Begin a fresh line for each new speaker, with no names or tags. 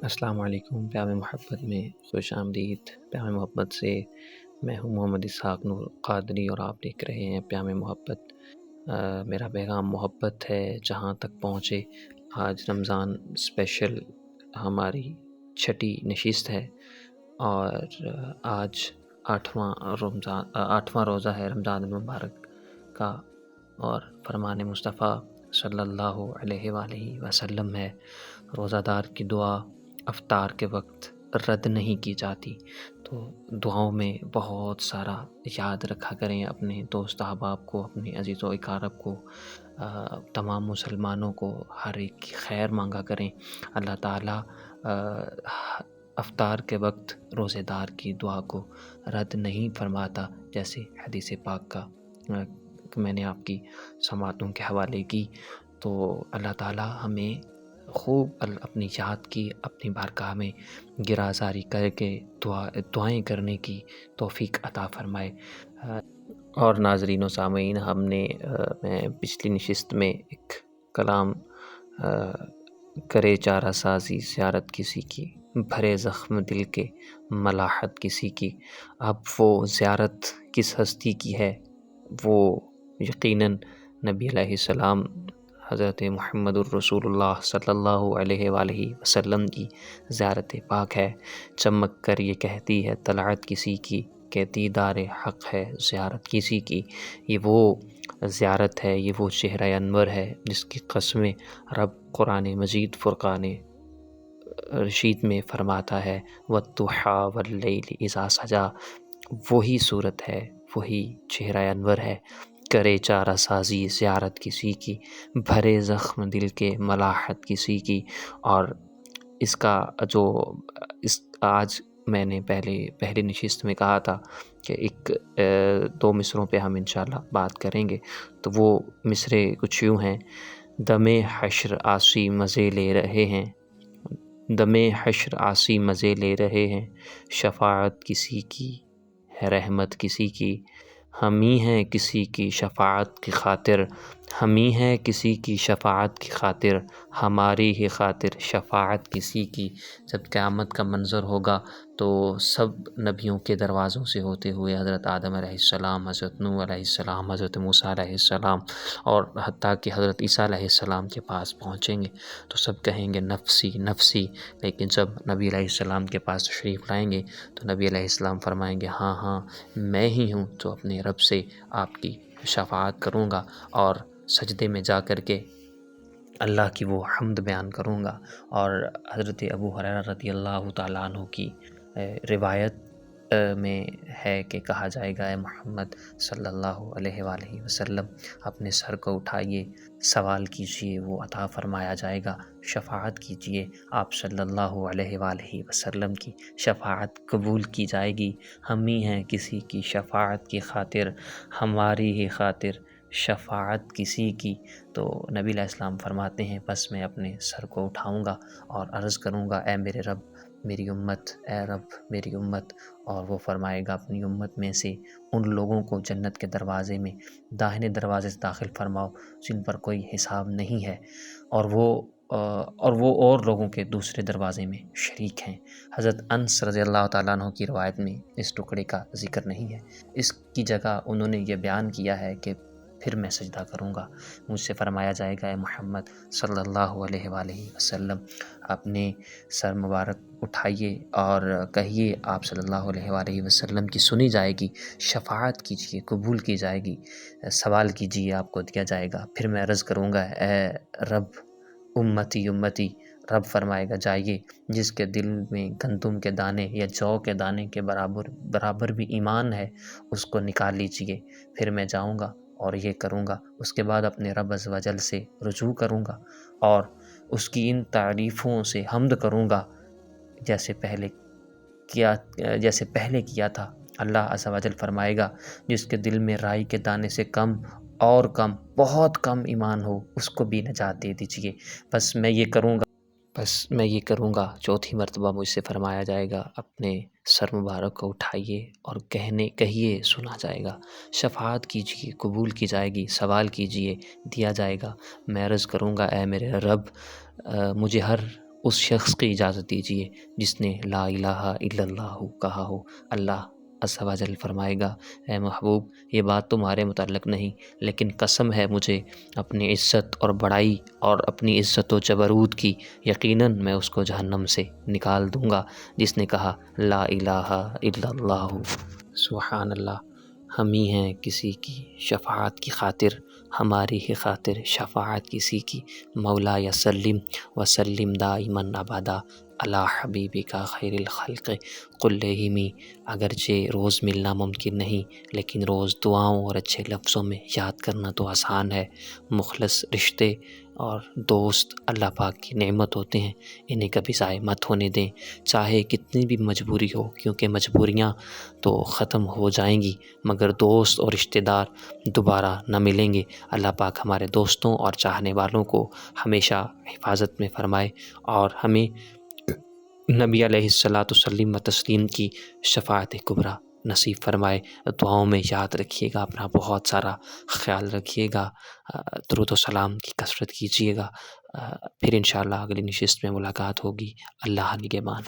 السلام علیکم، پیام محبت میں خوش آمدید۔ پیام محبت سے میں ہوں محمد اسحاق نور قادری اور آپ دیکھ رہے ہیں پیام محبت۔ میرا پیغام محبت ہے جہاں تک پہنچے۔ آج رمضان اسپیشل ہماری چھٹی نشست ہے اور آج آٹھواں روزہ ہے رمضان المبارک کا، اور فرمان مصطفیٰ صلی اللہ علیہ وآلہ وسلم ہے، روزہ دار کی دعا افطار کے وقت رد نہیں کی جاتی۔ تو دعاؤں میں بہت سارا یاد رکھا کریں اپنے دوست احباب کو، اپنے عزیز و اقارب کو، تمام مسلمانوں کو ہر ایک کی خیر مانگا کریں۔ اللہ تعالیٰ افطار کے وقت روزے دار کی دعا کو رد نہیں فرماتا، جیسے حدیث پاک کا میں نے آپ کی سماعتوں کے حوالے کی۔ تو اللہ تعالیٰ ہمیں خوب اپنی یاد کی اپنی بارگاہ میں گرازاری کر کے دعائیں کرنے کی توفیق عطا فرمائے۔ اور ناظرین و سامعین، میں پچھلی نشست میں ایک کلام کرے چارہ سازی زیارت کسی کی، بھرے زخم دل کے ملاحت کسی کی۔ اب وہ زیارت کس ہستی کی ہے؟ وہ یقیناً نبی علیہ السلام حضرت محمد الرسول اللہ صلی اللہ علیہ وآلہ وسلم کی زیارت پاک ہے۔ چمک کر یہ کہتی ہے طلعت کسی کی، کہ دیدار حق ہے زیارت کسی کی۔ یہ وہ زیارت ہے، یہ وہ چہرہ انور ہے جس کی قسمیں رب قرآن مجید فرقان رشید میں فرماتا ہے وَالضُّحَىٰ وَاللَّيْلِ إِذَا سَجَىٰ۔ وہی صورت ہے، وہی چہرہ انور ہے۔ کرے چارہ سازی زیارت کسی کی، بھرے زخم دل کے ملاحت کسی کی۔ اور آج میں نے پہلی نشست میں کہا تھا کہ دو مصروں پہ ہم انشاءاللہ بات کریں گے۔ تو وہ مصرے کچھ یوں ہیں: دم حشر عاصی مزے لے رہے ہیں، دم حشر عاصی مزے لے رہے ہیں، شفاعت کسی کی ہے رحمت کسی کی۔ ہم ہی ہیں کسی کی شفاعت کی خاطر، ہم ہی ہیں کسی کی شفاعت کی خاطر، ہماری ہی خاطر شفاعت کسی کی۔ جب قیامت کا منظر ہوگا تو سب نبیوں کے دروازوں سے ہوتے ہوئے حضرت آدم علیہ السلام، حضرت نوح علیہ السلام، حضرت موسیٰ علیہ السلام اور حتیٰ کہ حضرت عیسیٰ علیہ السلام کے پاس پہنچیں گے تو سب کہیں گے نفسی نفسی۔ لیکن جب نبی علیہ السلام کے پاس تشریف لائیں گے تو نبی علیہ السلام فرمائیں گے ہاں ہاں میں ہی ہوں جو اپنے رب سے آپ کی شفاعت کروں گا، اور سجدے میں جا کر کے اللہ کی وہ حمد بیان کروں گا۔ اور حضرت ابو ہریرہ رضی اللہ تعالیٰ عنہ کی روایت میں ہے کہ کہا جائے گا اے محمد صلی اللہ علیہ وآلہ وسلم، اپنے سر کو اٹھائیے، سوال کیجئے وہ عطا فرمایا جائے گا، شفاعت کیجئے آپ صلی اللہ علیہ وآلہ وسلم کی شفاعت قبول کی جائے گی۔ ہم ہی ہیں کسی کی شفاعت کی خاطر، ہماری ہی خاطر شفاعت کسی کی۔ تو نبی علیہ السلام فرماتے ہیں بس میں اپنے سر کو اٹھاؤں گا اور عرض کروں گا اے میرے رب میری امت، اے رب میری امت، اور وہ فرمائے گا اپنی امت میں سے ان لوگوں کو جنت کے دروازے میں داہنے دروازے سے داخل فرماؤ جن پر کوئی حساب نہیں ہے، اور وہ اور لوگوں کے دوسرے دروازے میں شریک ہیں۔ حضرت انس رضی اللہ تعالیٰ عنہ کی روایت میں اس ٹکڑے کا ذکر نہیں ہے، اس کی جگہ انہوں نے یہ بیان کیا ہے کہ پھر میں سجدہ کروں گا، مجھ سے فرمایا جائے گا اے محمد صلی اللہ علیہ وآلہ وسلم اپنے سر مبارک اٹھائیے اور کہیے آپ صلی اللہ علیہ وآلہ وسلم کی سنی جائے گی، شفاعت کیجیے قبول کی جائے گی، سوال کیجیے آپ کو دیا جائے گا۔ پھر میں عرض کروں گا اے رب امتی امتی، رب فرمائے گا جائیے، جس کے دل میں گندم کے دانے یا جو کے دانے کے برابر بھی ایمان ہے اس کو نکال لیجیے۔ پھر میں جاؤں گا اور یہ کروں گا، اس کے بعد اپنے رب عز و جل سے رجوع کروں گا اور اس کی ان تعریفوں سے حمد کروں گا جیسے پہلے کیا تھا۔ اللہ عز و جل فرمائے گا جس کے دل میں رائی کے دانے سے کم اور کم بہت کم ایمان ہو اس کو بھی نجات دے دیجیے۔ بس میں یہ کروں گا چوتھی مرتبہ مجھ سے فرمایا جائے گا اپنے سر مبارک کو اٹھائیے اور کہیے سنا جائے گا، شفاعت کیجیے قبول کی جائے گی، سوال کیجیے دیا جائے گا۔ میں عرض کروں گا اے میرے رب مجھے ہر اس شخص کی اجازت دیجیے جس نے لا الہ الا اللہ کہا ہو۔ اللہ عز و جل فرمائے گا اے محبوب یہ بات تمہارے متعلق نہیں، لیکن قسم ہے مجھے اپنی عزت اور بڑائی اور اپنی عزت و جبروت کی، یقیناً میں اس کو جہنم سے نکال دوں گا جس نے کہا لا الہ الا اللہ۔ سبحان اللہ، ہم ہی ہیں کسی کی شفاعت کی خاطر، ہماری ہی خاطر شفاعت کسی کی۔ مولا یسلم وسلم دائما ابدا علی حبیبک خیر الخلق کلہم۔ اگرچہ روز ملنا ممکن نہیں، لیکن روز دعاؤں اور اچھے لفظوں میں یاد کرنا تو آسان ہے۔ مخلص رشتے اور دوست اللہ پاک کی نعمت ہوتے ہیں، انہیں کبھی ضائع مت ہونے دیں، چاہے کتنی بھی مجبوری ہو، کیونکہ مجبوریاں تو ختم ہو جائیں گی مگر دوست اور رشتہ دار دوبارہ نہ ملیں گے۔ اللہ پاک ہمارے دوستوں اور چاہنے والوں کو ہمیشہ حفاظت میں فرمائے اور ہمیں نبی علیہ الصلاۃ والسلام و تسلیم کی شفاعت کبریٰ نصیب فرمائے۔ دعاؤں میں یاد رکھیے گا، اپنا بہت سارا خیال رکھیے گا، درود و سلام کی کثرت کیجیے گا۔ پھر انشاءاللہ اگلی نشست میں ملاقات ہوگی۔ اللہ نگہبان۔